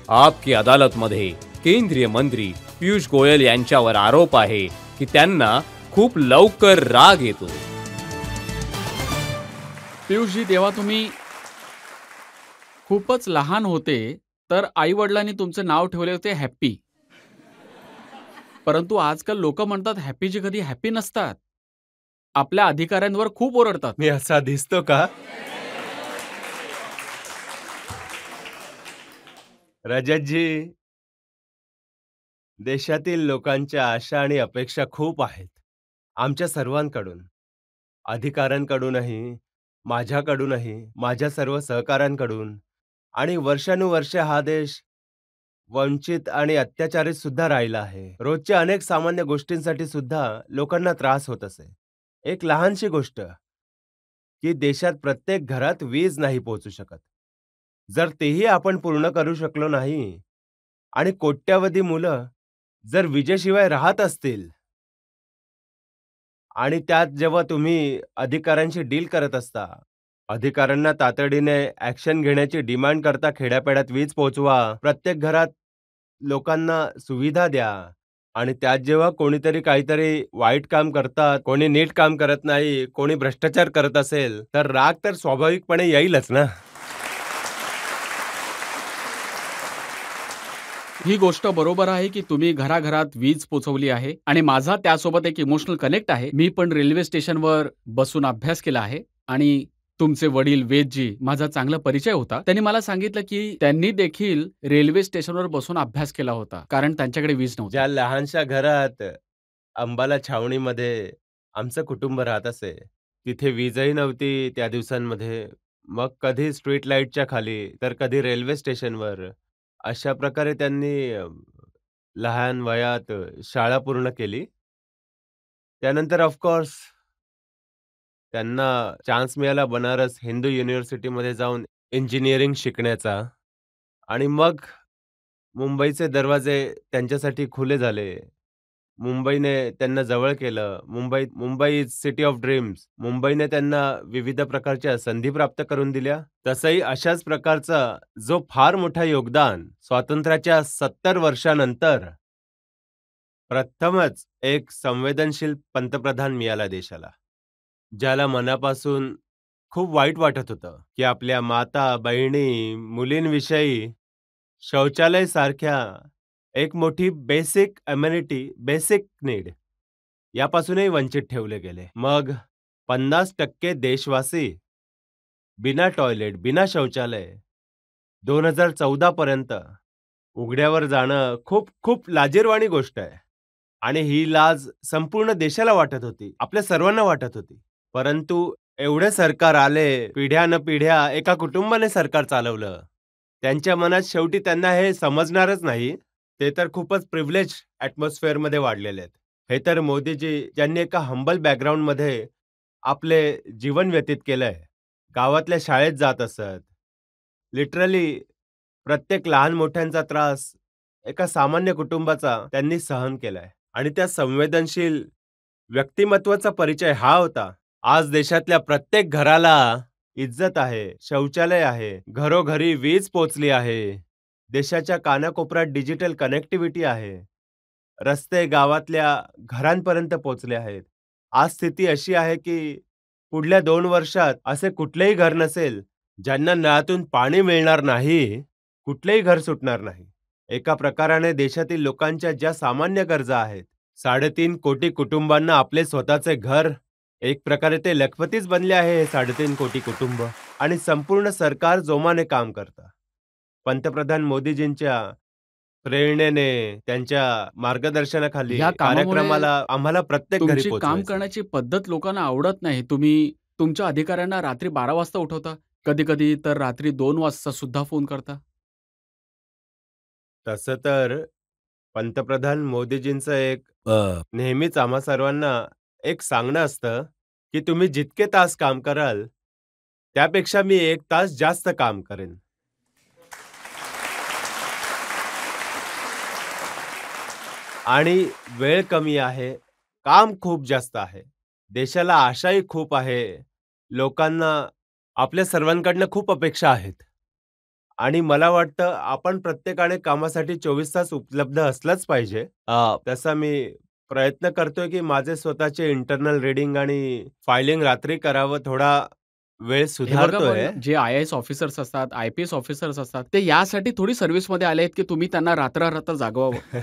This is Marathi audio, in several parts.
आपकी अदालतमध्ये केंद्रीय मंत्री पियुष गोयल यांच्यावर आरोप आहे की त्यांना खूप लवकर राग येतो. पियुषजी, तेव्हा तुम्ही खूपच लहान होते तर आई वडिलांनी तुमचे नाव ठेवले होते हॅप्पी. परंतु आजकाल लोक म्हणतात हॅप्पीजी कधी हॅप्पी नसतात, आपल्या अधिकाऱ्यांवर खूप ओरडतात. मी असा दिसतो का? रजतजी, देशातील लोकांच्या आशा आणि अपेक्षा खूप आहेत आमच्या सर्वांकडून, अधिकाऱ्यांकडूनही, माझ्याकडूनही, माझ्या सर्व सहकाऱ्यांकडून. आणि वर्षानुवर्ष हा देश वंचित आणि अत्याचारित सुद्धा राहिला आहे. रोजच्या अनेक सामान्य गोष्टींसाठी सुद्धा लोकांना त्रास होत असे. एक लहानशी गोष्ट की देशात प्रत्येक घरात वीज नाही पोहोचू शकत. जर तेही आपण पूर्ण करू शकलो नाही आणि कोट्यावधी मुलं जर विजेशिवाय राहत असतील आणि त्यात जेव्हा तुम्ही अधिकाऱ्यांशी डील करत असता, अधिकाऱ्यांना तातडीने ॲक्शन घेण्याची डिमांड करता, खेड्यापाड्यात वीज पोहोचवा, प्रत्येक घरात लोकांना सुविधा द्या, आणि त्यात जेव्हा कोणीतरी काहीतरी वाईट काम करतात, कोणी नीट काम करत नाही, कोणी भ्रष्टाचार करत असेल, तर राग तर स्वाभाविकपणे येईलच ना. ही गोष्ट बरोबर आहे की तुम्ही घराघरात वीज पोहोचवली आहे आणि माझा त्यासोबत एक इमोशनल कनेक्ट आहे. मी पण रेल्वे स्टेशनवर बसून अभ्यास केला आहे आणि तुमचे वडील वेदजी, माझा चांगला परिचय होता. त्यांनी मला सांगितलं की त्यांनी देखील रेल्वे स्टेशनवर बसून अभ्यास केला होता, कारण त्यांच्याकडे वीज नव्हती. ज्या लहानशा घरात अंबाला छावणीमध्ये आमचं कुटुंब राहत असे, तिथे वीजही नव्हती त्या दिवसांमध्ये. मग कधी स्ट्रीट लाईटच्या खाली, तर कधी रेल्वे स्टेशनवर. अशा प्रकारे त्यांनी लहान वयात शाळा पूर्ण केली. त्यानंतर ऑफकोर्स त्यांना चान्स मिळाला बनारस हिंदू युनिव्हर्सिटीमध्ये जाऊन इंजिनिअरिंग शिकण्याचा, आणि मग मुंबईचे दरवाजे त्यांच्यासाठी खुले झाले. मुंबईने त्यांना जवळ केलं. Mumbai is city of dreams. मुंबईने त्यांना विविध प्रकारच्या संधी प्राप्त करून दिल्या. तसंही अशाच प्रकारचा जो फार मोठा योगदान स्वातंत्र्याच्या 70 वर्षानंतर प्रथमच एक संवेदनशील पंतप्रधान मिळाला देशाला, ज्याला मनापासून खूप वाईट वाटत होतं की आपल्या माता, बहिणी, मुलींविषयी शौचालय सारख्या एक मोठी बेसिक अम्युनिटी, बेसिक नीड यापासूनही वंचित ठेवले गेले. मग 50% देशवासी बिना टॉयलेट, बिना शौचालय 2014 पर्यंत उघड्यावर जाणं खूप खूप लाजिरवाणी गोष्ट आहे. आणि ही लाज संपूर्ण देशाला वाटत होती, आपल्या सर्वांना वाटत होती. परंतु एवढे सरकार आले, पिढ्यानपिढ्या एका कुटुंबाने सरकार चालवलं. त्यांच्या मनात शेवटी त्यांना हे समजणारच नाही. ते तर खूपच प्रिव्हिलेज ॲटमॉस्फिअरमध्ये वाढलेले आहेत. हे तर मोदीजी, ज्यांनी एका हंबल बॅकग्राऊंडमध्ये आपले जीवन व्यतीत केलंय, गावातल्या शाळेत जात असत. लिटरली प्रत्येक लहान मोठ्यांचा त्रास एका सामान्य कुटुंबाचा त्यांनी सहन केलाय. आणि त्या संवेदनशील व्यक्तिमत्वाचा परिचय हा होता. आज देशातल्या प्रत्येक घराला इज्जत आहे, शौचालय आहे, घरोघरी वीज पोचली आहे, देशाच्या कानाकोपऱ्यात डिजिटल कनेक्टिव्हिटी आहे, रस्ते गावातल्या घरांपर्यंत पोचले आहेत. आज स्थिती अशी आहे की पुढल्या 2 वर्षात असे कुठलेही घर नसेल ज्यांना नळातून पाणी मिळणार नाही, कुठलेही घर सुटणार नाही. एका प्रकाराने देशातील लोकांच्या ज्या सामान्य गरजा आहेत, 3.5 कोटी कुटुंबांना आपले स्वतःचे घर, एक प्रकारे ते लखपतीच बनले आहे हे 3.5 कोटी कुटुंब. आणि संपूर्ण सरकार जोमाने काम करतं. पंतप्रधान मोदीजींच्या प्रेरणेने, त्यांच्या मार्गदर्शनाखाली या कामामुळे कार्यक्रमाला आम्हाला प्रत्येक घरी तुमची काम पोहोचवायचं. करण्याची पद्धत लोकांना आवडत नाही. तुम्ही तुमच्या अधिकाऱ्यांना रात्री 12 वाजता उठवता, कधी-कधी तर रात्री 2 वाजता सुद्धा फोन करता. तसं तर पंतप्रधान मोदीजींचं एक नेहमीच आम्हा सर्वांना एक सांगणं असतं की तुम्ही जितके तास काम कराल, त्यापेक्षा मी 1 तास जास्त काम करेन. आणि वेळ कमी आहे, काम खूप जास्त आहे. देशाला आशाही खूप आहे. लोकांना आपल्या सर्वांकडनं खूप अपेक्षा आहेत. आणि मला वाटतं आपण प्रत्येकाने कामासाठी 24 तास उपलब्ध असलंच पाहिजे. तसा मी प्रयत्न करतोय, की माझे स्वतःचे इंटरनल रीडिंग आणि फायलिंग रात्री करावं. थोडा वेळ हे बघा, पण सुधारतोय. जे IAS ऑफिसर्स असतात, IPS ऑफिसर्स असतात, ते यासाठी थोडी सर्व्हिसमध्ये आले आहेत, की तुम्ही त्यांना रात्र-रात्र जागवावं.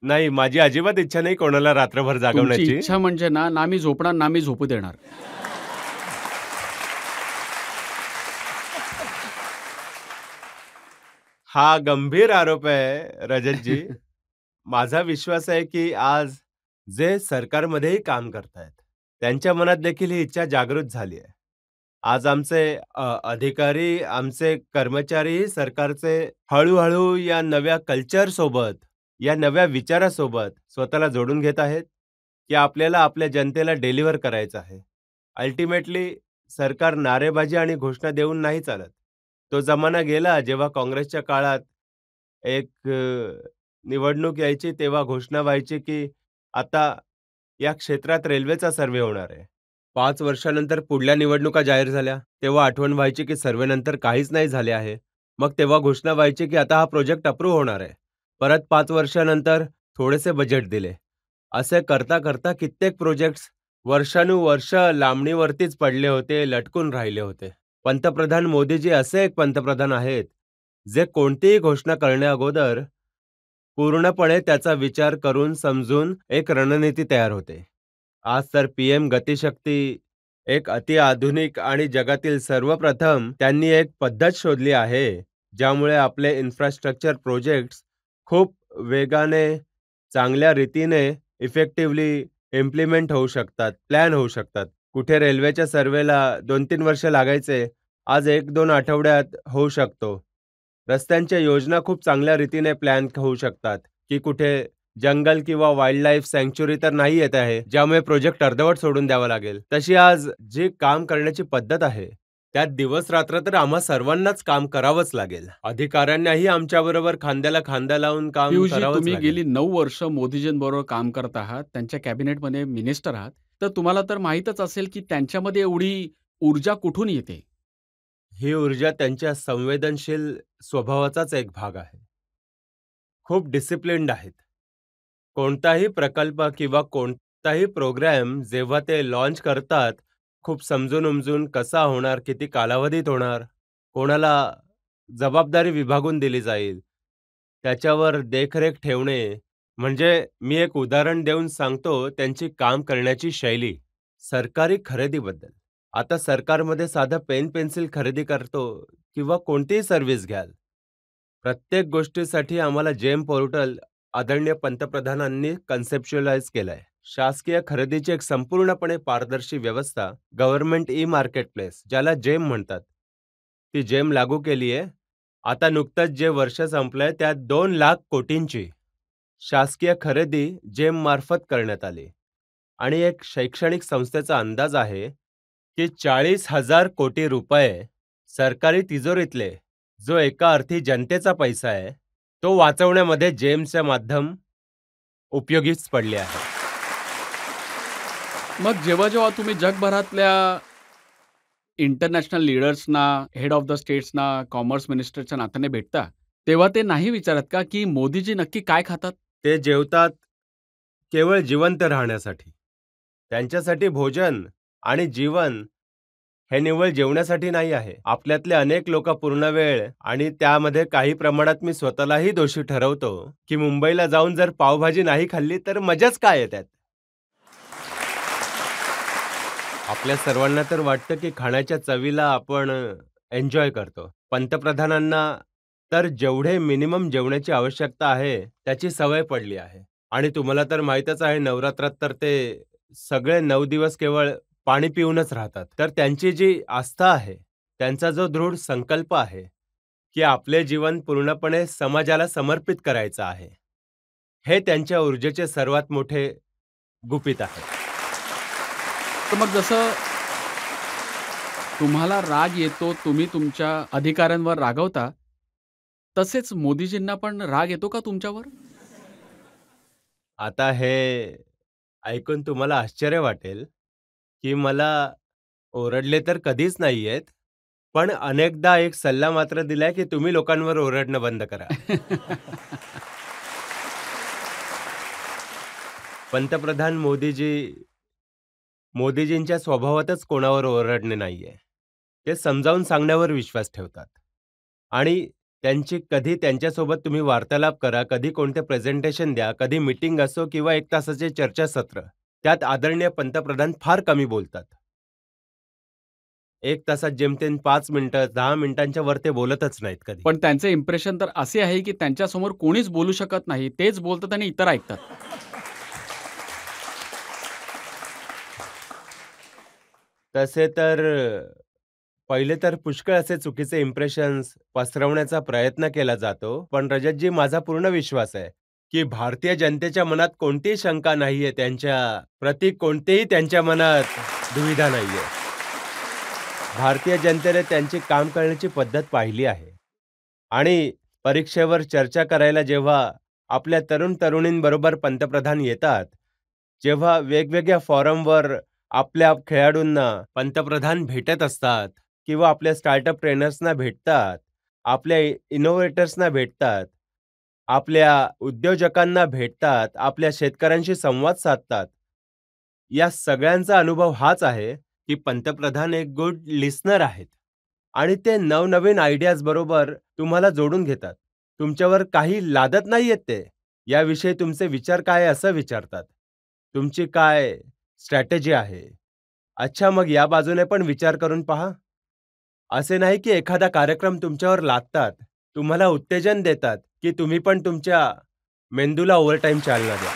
नाही, माझी अजिबात इच्छा नाही कोणाला रात्रभर तुमची जागवण्याची. इच्छा म्हणजे ना मी झोपणार, ना मी झोपू देणार. हा गंभीर आरोप आहे रजतजी. माझा विश्वास आहे, की आज जे सरकारमध्येही काम करतायत, त्यांच्या मनात देखील ही इच्छा जागृत झाली आहे. आज आमचे अधिकारी, आमचे कर्मचारी सरकारचे हळू-हळू या नव्या कल्चरसोबत, या नव्या विचारासोबत स्वतःला जोडून घेत आहेत, की आपल्याला आपल्या जनतेला डिलिव्हर करायचं आहे. अल्टिमेटली सरकार नारेबाजी आणि घोषणा देऊन नाही चालत. तो जमाना गेला जेव्हा काँग्रेसच्या काळात एक निवडणूक यायची तेव्हा घोषणा व्हायची, की आता या क्षेत्रात रेल्वेचा सर्व्हे होणार आहे. 5 वर्षानंतर पुढल्या निवडणुका जाहीर झाल्या. तेव्हा आठवण व्हायची, की सर्व्हेनंतर काहीच नाही झाले आहे. मग तेव्हा घोषणा व्हायची, की आता हा प्रोजेक्ट अप्रूव्ह होणार आहे. परत 5 वर्षानंतर थोडेसे बजेट दिले. असे करता-करता कित्येक प्रोजेक्ट्स वर्षानुवर्ष लांबणीवरतीच पडले होते, लटकून राहिले होते. पंतप्रधान मोदीजी असे एक पंतप्रधान आहेत, जे कोणतीही घोषणा करण्याअगोदर पूर्णपणे त्याचा विचार करून समजून एक रणनीती तयार होते. आज तर पीएम गतिशक्ती एक अतिआधुनिक आणि जगातील सर्वप्रथम त्यांनी एक पद्धत शोधली आहे, ज्यामुळे आपले इन्फ्रास्ट्रक्चर प्रोजेक्ट्स खूप वेगाने, चांगल्या रीतीने, इफेक्टिव्हली इम्प्लिमेंट होऊ शकतात, प्लॅन होऊ शकतात. कुठे रेल्वेच्या सर्व्हेला 2-3 वर्ष लागायचे, आज 1-2 आठवड्यात होऊ शकतो. रस्त्यांच्या योजना खूप चांगल्या रीतीने प्लॅन होऊ शकतात, की कुठे जंगल किंवा वाईल्डलाईफ सँक्च्युरी तर नाही येत आहे, ज्यामुळे प्रोजेक्ट अर्धवट सोडून द्यावा लागेल. तशी आज जी काम करण्याची पद्धत आहे, त्यात दिवस-रात्र तर आम्हा सर्वांनाच काम करावंच लागेल. अधिकाऱ्यांनाही आमच्याबरोबर खांद्याला खांदा लावून काम पियुषजी, करावंच तुम्ही लागेल. गेली 9 वर्ष मोदीजींबरोबर काम करत आहात. त्यांच्या कॅबिनेटमध्ये मिनिस्टर आहात. तर तुम्हाला तर माहीतच असेल, की त्यांच्यामध्ये एवढी ऊर्जा कुठून येते? ही ऊर्जा त्यांच्या संवेदनशील स्वभावाचाच एक भाग आहे. खूप डिसिप्लिन्ड आहेत. कोणताही प्रकल्प किंवा कोणताही प्रोग्राम जेव्हा ते लॉन्च करतात, खूप समजून-उमजून कसा होणार, किती कालावधीत होणार, कोणाला जबाबदारी विभागून दिली जाईल, त्याच्यावर देखरेख ठेवणे. म्हणजे मी एक उदाहरण देऊन सांगतो त्यांची काम करण्याची शैली. सरकारी खरेदीबद्दल. आता सरकारमध्ये साधं पेन, पेन्सिल खरेदी करतो किंवा कोणतीही सर्व्हिस घ्याल. प्रत्येक गोष्टीसाठी आम्हाला जेम पोर्टल आदरणीय पंतप्रधानांनी कन्सेप्च्युअलाइज केलंय. शासकीय खरेदीची एक संपूर्णपणे पारदर्शी व्यवस्था, गव्हर्नमेंट ई मार्केटप्लेस, ज्याला जेम म्हणतात. ती जेम लागू केली आहे. आता नुकतंच जे वर्ष संपलंय त्यात 2,00,000 कोटींची शासकीय खरेदी जेम मार्फत करण्यात आली. आणि एक शैक्षणिक संस्थेचा अंदाज आहे, की 40,000 कोटी रुपये सरकारी तिजोरीतले, जो एका अर्थी जनतेचा पैसा आहे, तो वाचवण्यामध्ये जेमचे माध्यम उपयोगीच पडले आहे. मग जेव्हा तुम्ही जगभरातल्या इंटरनॅशनल लीडर्सना, हेड ऑफ द स्टेट्सना, कॉमर्स मिनिस्टरच्या नात्याने भेटता, तेव्हा ते नाही विचारत का, की मोदीजी नक्की काय खातात? ते जेवतात केवळ जिवंत राहण्यासाठी. त्यांच्यासाठी भोजन आणि जीवन हे निव्वळ जेवण्यासाठी नाही आहे. आपल्यातले अनेक लोक पूर्ण वेळ आणि त्यामध्ये काही प्रमाणात मी स्वतःलाही दोषी ठरवतो, की मुंबईला जाऊन जर पावभाजी नाही खाल्ली तर मजाच काय आहे त्यात? आपल्या सर्वांना तर वाटतं, की खाण्याच्या चवीला आपण एन्जॉय करतो. पंतप्रधानांना तर जेवढे मिनिमम जेवण्याची आवश्यकता आहे, त्याची सवय पडली आहे. आणि तुम्हाला तर माहीतच आहे नवरात्रात तर ते सगळे 9 दिवस केवळ पाणी पिऊनच राहतात. तर त्यांची जी आस्था आहे, त्यांचा जो दृढ संकल्प आहे, की आपले जीवन पूर्णपणे समाजाला समर्पित करायचं आहे. हे त्यांच्या ऊर्जेचे सर्वात मोठे गुपित आहे. तर मग जसं तुम्हाला राग येतो, तुम्ही तुमच्या अधिकाऱ्यांवर रागवता, तसेच मोदीजींना पण राग येतो का तुमच्यावर? आता हे ऐकून तुम्हाला आश्चर्य वाटेल, की मला ओरडले तर कधीच नाहीयेत. पण अनेकदा एक सल्ला मात्र दिलाय की तुम्ही लोकांवर ओरडणं बंद करा. पंतप्रधान मोदीजींच्या स्वभावातच कोणावर ओरडणे नाहीये. ते समजावून सांगण्यावर विश्वास ठेवतात. आणि कधी त्यांच्यासोबत तुम्ही वार्तालाप करा, कधी कोणते प्रेझेंटेशन द्या, कधी मीटिंग असो किंवा 1 तासाचे चर्चासत्र, त्यात आदरणीय पंतप्रधान फार कमी बोलतात. 1 तासात जेमतेम 5 मिनिटं, 10 मिनिटांच्या वर ते बोलतच नाहीत कधी. पण त्यांचे इम्प्रेशन तर असे आहे की त्यांच्यासमोर कोणीच बोलू शकत नाही. तेच बोलतात आणि इतर ऐकतात. तसे तर पहिले तर पुष्कळ असे चुकीचे इम्प्रेशन्स पसरवण्याचा प्रयत्न केला जातो. पण रजतजी, माझा पूर्ण विश्वास आहे की भारतीय जनतेच्या मनात कोणतीही शंका नाहीये, त्यांच्या प्रति कोणतेही त्यांच्या मनात दुविधा नाहीये. भारतीय जनतेने त्यांची काम करण्याची पद्धत पाहिली आहे. आणि परीक्षेवर चर्चा करायला जेव्हा आपल्या तरुण-तरुणींबरोबर पंतप्रधान येतात, जेव्हा वेगवेगळ्या फोरमवर आपल्या खेळाडूंना पंतप्रधान भेटत असतात किंवा आपल्या स्टार्टअप ट्रेनर्सना भेटतात, आपल्या इनोव्हेटर्सना भेटतात, आपल्या उद्योजकांना भेटतात, आपल्या शेतकऱ्यांशी संवाद साधतात. या सगळ्यांचा अनुभव हाच आहे की पंतप्रधान एक गुड लिस्नर आहेत आणि ते नवनवीन आयडियाज बरोबर तुम्हाला जोडून घेतात. तुमच्यावर काही लादत नाहीयेत ते. याविषयी तुमचे विचार काय आहे असं विचारतात. तुमची काय स्ट्रॅटेजी आहे? अच्छा, मग या बाजूने पण विचार करून पहा. असे नाही की एखादा कार्यक्रम तुमच्यावर लादतात, तुम्हाला उत्तेजन देतात की तुम्ही पण तुमच्या मेंदूला ओव्हरटाईम चालना द्या.